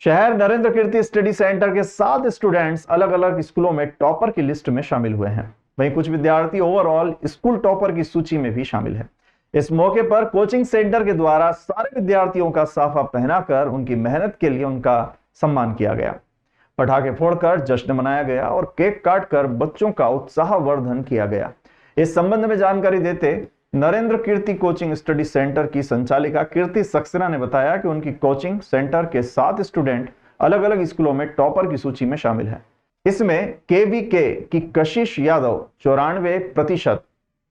शहर नरेंद्र कीर्ति study centre के 7 students अलग अलग स्कूलों में टॉपर की लिस्ट में शामिल हुए हैं। वहीं कुछ विद्यार्थी ओवरऑल स्कूल टॉपर की सूची में भी शामिल है। इस मौके पर कोचिंग सेंटर के द्वारा सारे विद्यार्थियों का साफा पहनाकर उनकी मेहनत के लिए उनका सम्मान किया गया। पटाखे फोड़कर जश्न मनाया गया और केक काटकर बच्चों का उत्साहवर्धन किया गया। इस संबंध में जानकारी देते नरेंद्र कीर्ति कोचिंग स्टडी सेंटर की संचालिका कीर्ति सक्सेना ने बताया कि उनकी कोचिंग सेंटर के 7 स्टूडेंट अलग अलग स्कूलों में टॉपर की सूची में शामिल हैं। इसमें केवीके की कशिश यादव 94%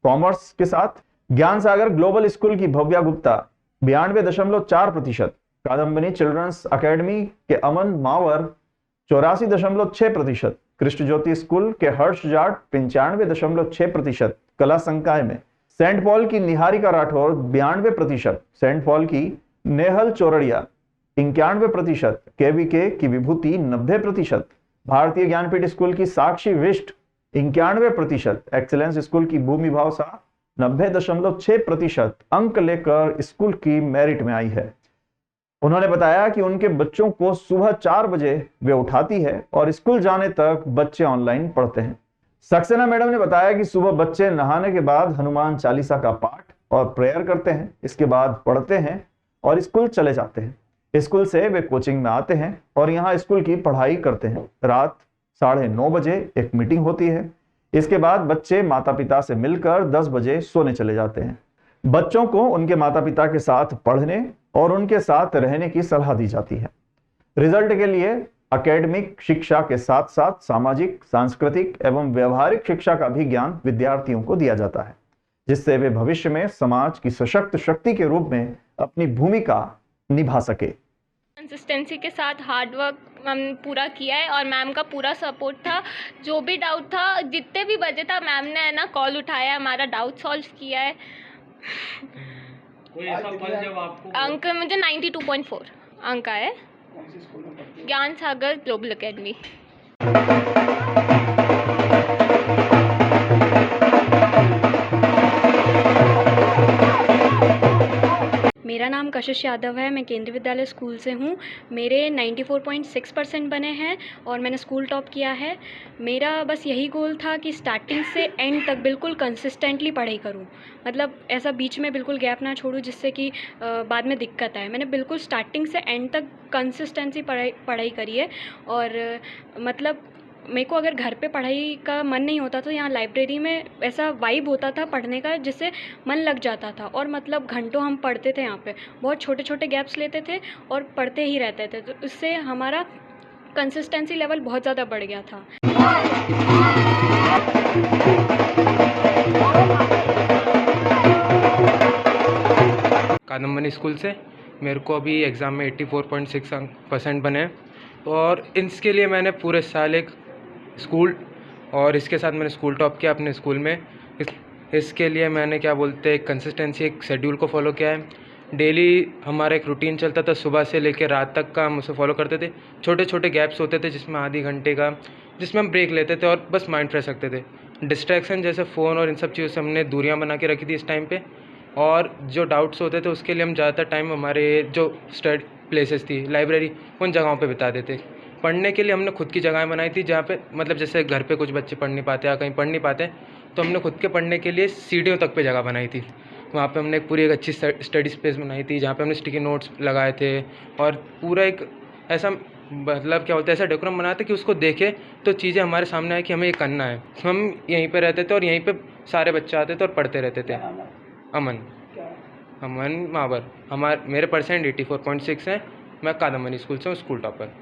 कॉमर्स के साथ, ज्ञान सागर ग्लोबल स्कूल की भव्या गुप्ता 92.4%, कादम्बनी चिल्ड्रंस अकेडमी के अमन मावर 84.6%, कृष्ण ज्योति स्कूल के हर्ष जाट 95.6%, कला संकाय में सेंट पॉल की निहारिका राठौर 92%, सेंट पॉल की नेहल चौरड़िया 91%, केवीके की विभूति 90%, भारतीय ज्ञानपीठ स्कूल की साक्षी विष्ट 91%, एक्सीलेंस स्कूल की भूमि भाव शाह 90.6% अंक लेकर स्कूल की मेरिट में आई है। उन्होंने बताया कि उनके बच्चों को सुबह 4 बजे वे उठाती है और स्कूल जाने तक बच्चे ऑनलाइन पढ़ते हैं। सक्सेना मैडम ने बताया कि सुबह बच्चे नहाने के बाद हनुमान चालीसा का पाठ और प्रेयर करते हैं, इसके बाद पढ़ते हैं और स्कूल चले जाते हैं। स्कूल से वे कोचिंग में आते हैं और यहाँ स्कूल की पढ़ाई करते हैं। रात 9:30 बजे एक मीटिंग होती है। इसके बाद बच्चे माता पिता से मिलकर 10 बजे सोने चले जाते हैं। बच्चों को उनके माता पिता के साथ पढ़ने और उनके साथ रहने की सलाह दी जाती है। रिजल्ट के लिए एकेडमिक शिक्षा के साथ साथ सामाजिक, सांस्कृतिक एवं व्यवहारिक शिक्षा का भी ज्ञान विद्यार्थियों को दिया जाता है, जिससे वे भविष्य में समाज की सशक्त शक्ति के रूप में अपनी भूमिका निभा सके। कंसिस्टेंसी के साथ हार्डवर्क मैम पूरा किया है और मैम का पूरा सपोर्ट था। जो भी डाउट था, जितने भी बजे था, मैम ने है ना कॉल उठाया, हमारा डाउट सॉल्व किया है। कोई ऐसा पल जब आपको अंक मुझे 92.4 अंक आए। ज्ञान सागर ग्लोबल एकेडमी। मेरा नाम कशिश यादव है। मैं केंद्रीय विद्यालय स्कूल से हूँ। मेरे 94.6% बने हैं और मैंने स्कूल टॉप किया है। मेरा बस यही गोल था कि स्टार्टिंग से एंड तक बिल्कुल कंसिस्टेंटली पढ़ाई करूँ, मतलब ऐसा बीच में बिल्कुल गैप ना छोड़ूँ जिससे कि बाद में दिक्कत आए। मैंने बिल्कुल स्टार्टिंग से एंड तक कंसिस्टेंसी पढ़ाई करी है और मतलब मेरे को अगर घर पे पढ़ाई का मन नहीं होता तो यहाँ लाइब्रेरी में ऐसा वाइब होता था पढ़ने का जिससे मन लग जाता था और मतलब घंटों हम पढ़ते थे। यहाँ पे बहुत छोटे छोटे गैप्स लेते थे और पढ़ते ही रहते थे, तो इससे हमारा कंसिस्टेंसी लेवल बहुत ज़्यादा बढ़ गया था। कादम्बनी स्कूल से मेरे को अभी एग्ज़ाम में 84.6% बने और इसके लिए मैंने पूरे साल एक स्कूल और इसके साथ मैंने स्कूल टॉप किया अपने स्कूल में। इसके लिए मैंने क्या बोलते हैं कंसिस्टेंसी, एक शेड्यूल को फॉलो किया है। डेली हमारा एक रूटीन चलता था, सुबह से लेकर रात तक का हम उसे फॉलो करते थे। छोटे छोटे गैप्स होते थे जिसमें आधी घंटे का, जिसमें हम ब्रेक लेते थे और बस माइंड फ्रेश रखते थे। डिस्ट्रैक्शन जैसे फ़ोन और इन सब चीज़ों से हमने दूरियाँ बना के रखी थी इस टाइम पे। और जो डाउट्स होते थे उसके लिए हम ज़्यादातर टाइम हमारे जो स्टडी प्लेसेस थी, लाइब्रेरी, उन जगहों पे बिता देते। पढ़ने के लिए हमने खुद की जगहें बनाई थी जहाँ पे मतलब जैसे घर पे कुछ बच्चे पढ़ नहीं पाते या कहीं पढ़ नहीं पाते, तो हमने खुद के पढ़ने के लिए सीढ़ियों तक पे जगह बनाई थी। वहाँ पे हमने एक अच्छी स्टडी स्पेस बनाई थी जहाँ पे हमने स्टिकी नोट्स लगाए थे और पूरा एक ऐसा मतलब क्या बोलते हैं ऐसा डेकोरम बनाया था कि उसको देखे तो चीज़ें हमारे सामने आए कि हमें ये करना है। हम यहीं पे रहते थे और यहीं पे सारे बच्चे आते थे और पढ़ते रहते थे। अमन मावर। मेरे परसेंट 84.6 हैं। मैं कादम्बनी स्कूल से हूँ, स्कूल टॉपर।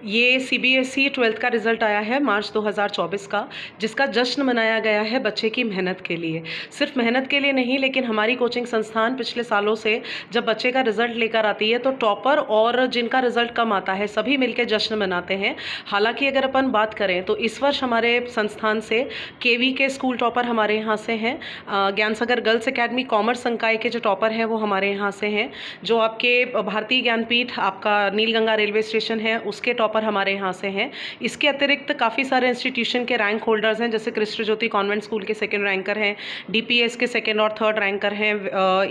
ये सीबीएसई 12th का रिज़ल्ट आया है मार्च 2024 का, जिसका जश्न मनाया गया है बच्चे की मेहनत के लिए। सिर्फ मेहनत के लिए नहीं, लेकिन हमारी कोचिंग संस्थान पिछले सालों से जब बच्चे का रिज़ल्ट लेकर आती है तो टॉपर और जिनका रिज़ल्ट कम आता है सभी मिलकर जश्न मनाते हैं। हालांकि अगर अपन बात करें तो इस वर्ष हमारे संस्थान से केवी के स्कूल टॉपर हमारे यहाँ से हैं। ज्ञान सागर गर्ल्स एकेडमी कॉमर्स संकाय के जो टॉपर हैं वो हमारे यहाँ से हैं। जो आपके भारतीय ज्ञानपीठ आपका नीलगंगा रेलवे स्टेशन है उसके टॉपर हमारे यहाँ यहाँ से हैं। इसके अतिरिक्त काफ़ी सारे इंस्टीट्यूशन के रैंक होल्डर्स हैं, जैसे कृष्ण ज्योति कॉन्वेंट स्कूल के सेकंड रैंकर हैं, DPS के सेकंड और थर्ड रैंकर हैं,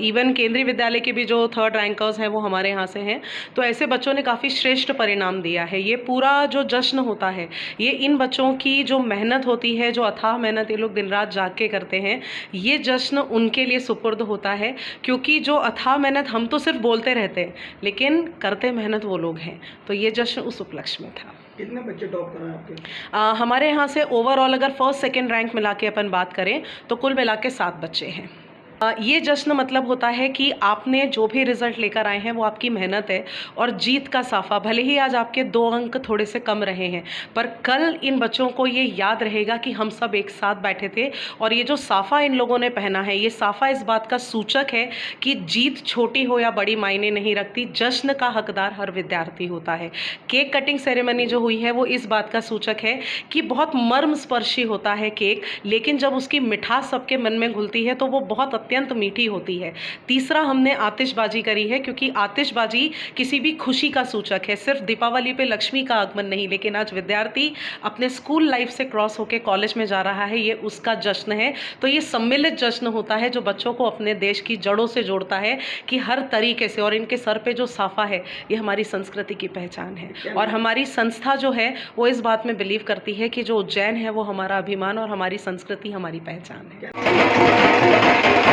इवन केंद्रीय विद्यालय के भी जो थर्ड रैंकर्स हैं वो हमारे यहाँ से हैं। तो ऐसे बच्चों ने काफ़ी श्रेष्ठ परिणाम दिया है। ये पूरा जो जश्न होता है ये इन बच्चों की जो मेहनत होती है, जो अथाह मेहनत ये लोग दिन रात जाग के करते हैं, ये जश्न उनके लिए सुपुर्द होता है। क्योंकि जो अथाह मेहनत हम तो सिर्फ बोलते रहते हैं, लेकिन करते मेहनत वो लोग हैं। तो ये जश्न उस उपलक्ष्य में था। कितने बच्चे टॉप कर रहे हैं आपके? हमारे यहाँ से ओवरऑल अगर फर्स्ट सेकंड रैंक मिला के अपन बात करें तो कुल मिला के 7 बच्चे हैं। ये जश्न मतलब होता है कि आपने जो भी रिज़ल्ट लेकर आए हैं वो आपकी मेहनत है और जीत का साफ़ा। भले ही आज आपके 2 अंक थोड़े से कम रहे हैं, पर कल इन बच्चों को ये याद रहेगा कि हम सब एक साथ बैठे थे और ये जो साफ़ा इन लोगों ने पहना है, ये साफ़ा इस बात का सूचक है कि जीत छोटी हो या बड़ी मायने नहीं रखती, जश्न का हकदार हर विद्यार्थी होता है। केक कटिंग सेरेमनी जो हुई है वो इस बात का सूचक है कि बहुत मर्मस्पर्शी होता है केक, लेकिन जब उसकी मिठास सबके मन में घुलती है तो वो बहुत अत्यंत मीठी होती है। तीसरा, हमने आतिशबाजी करी है, क्योंकि आतिशबाजी किसी भी खुशी का सूचक है। सिर्फ दीपावली पे लक्ष्मी का आगमन नहीं, लेकिन आज विद्यार्थी अपने स्कूल लाइफ से क्रॉस होकर कॉलेज में जा रहा है, ये उसका जश्न है। तो ये सम्मिलित जश्न होता है जो बच्चों को अपने देश की जड़ों से जोड़ता है कि हर तरीके से। और इनके सर पे जो साफा है ये हमारी संस्कृति की पहचान है। और हमारी संस्था जो है वो इस बात में बिलीव करती है कि जो उज्जैन है वो हमारा अभिमान और हमारी संस्कृति हमारी पहचान है।